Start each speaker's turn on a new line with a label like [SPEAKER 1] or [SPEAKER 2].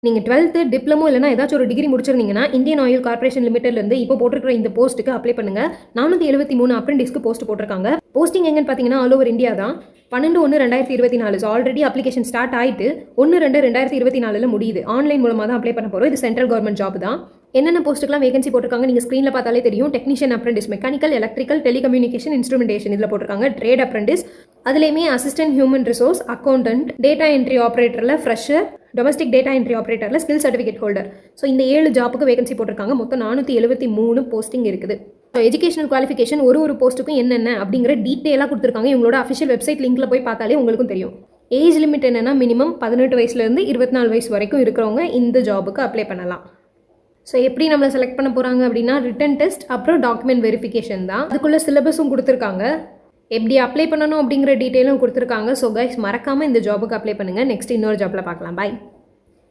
[SPEAKER 1] நீங்கள் 12th diploma இல்லைனா ஏதாச்சும் ஒரு டிகிரி முடிச்சிருந்தீங்கன்னா இந்தியன் ஆயில் கார்பரேஷன் லிமிடெட்லேருந்து இப்போ போட்டிருக்கிற இந்த போஸ்ட்டுக்கு அப்ளை பண்ணுங்கள். 473 அப்ரெண்டிஸ்க்கு போஸ்ட் போட்டிருக்காங்க. போஸ்டிங் எங்கன்னு பார்த்தீங்கன்னா ஆல் ஓவர் இந்தியா தான். 12/1/2024 ஆல்ரெடி அப்ளிகேஷன் ஸ்டார்ட் ஆகிட்டு 1/2/2024 முடியுது. ஆன்லைன் மூலமாக தான் அப்ளை பண்ண போகிறோம். இது சென்ட்ரல் கவர்மெண்ட் ஜாப் தான். என்னென்ன போஸ்ட்டுக்குலாம் வேகன்சி போட்டிருக்காங்க நீங்கள் ஸ்க்ரீனில் பார்த்தாலே தெரியும். Technician apprentice, mechanical, electrical, telecommunication, instrumentation இதில் போட்டிருக்காங்க. ட்ரேட் அப்ரெண்டிஸ், அதுலேயுமே assistant human resource, accountant, data entry ஆப்ரேட்டரில் ஃப்ரெஷர், டொமஸ்டிக் டேட்டா என்ட்ரி ஆப்ரேட்டரில் ஸ்கில் சர்டிஃபிகேட் ஹோல்டர். ஸோ இந்த 7 ஜாப்புக்கு வேகன்சி போட்டிருக்காங்க. மொத்தம் 473 போஸ்டிங் இருக்குது. ஸோ எஜுகேஷனல் குவாலிஃபிகேஷன் ஒரு போஸ்ட்டுக்கும் என்னென்ன அப்படிங்கிற டீட்டெயிலாக கொடுத்துருக்காங்க. இவங்களோட அஃபிஷியல் வெப்சைட் லிங்க்கில் போய் பார்த்தாலே உங்களுக்கும் தெரியும். ஏஜ் லிமிட் என்னென்னா மினிமம் 18 வயசுலேருந்து 24 வயசு வரைக்கும் இருக்கிறவங்க இந்த ஜாபுக்கு அப்ளை பண்ணலாம். ஸோ எப்படி நம்மளை செலக்ட் பண்ண போகிறாங்க அப்படின்னா ரிட்டன் டெஸ்ட் அப்புறம் டாக்குமெண்ட் வெரிஃபிகேஷன் தான். அதுக்குள்ளே சிலபஸும் கொடுத்துருக்காங்க. எப்படி அப்ளை பண்ணணும் அப்படிங்கிற டீட்டெயிலும் கொடுத்துருக்காங்க. ஸோ கைஸ் மறக்காமல் இந்த ஜாபுக்கு அப்ளை பண்ணுங்கள். நெக்ஸ்ட் இன்னொரு ஜாப்பில் பார்க்கலாம். பாய்.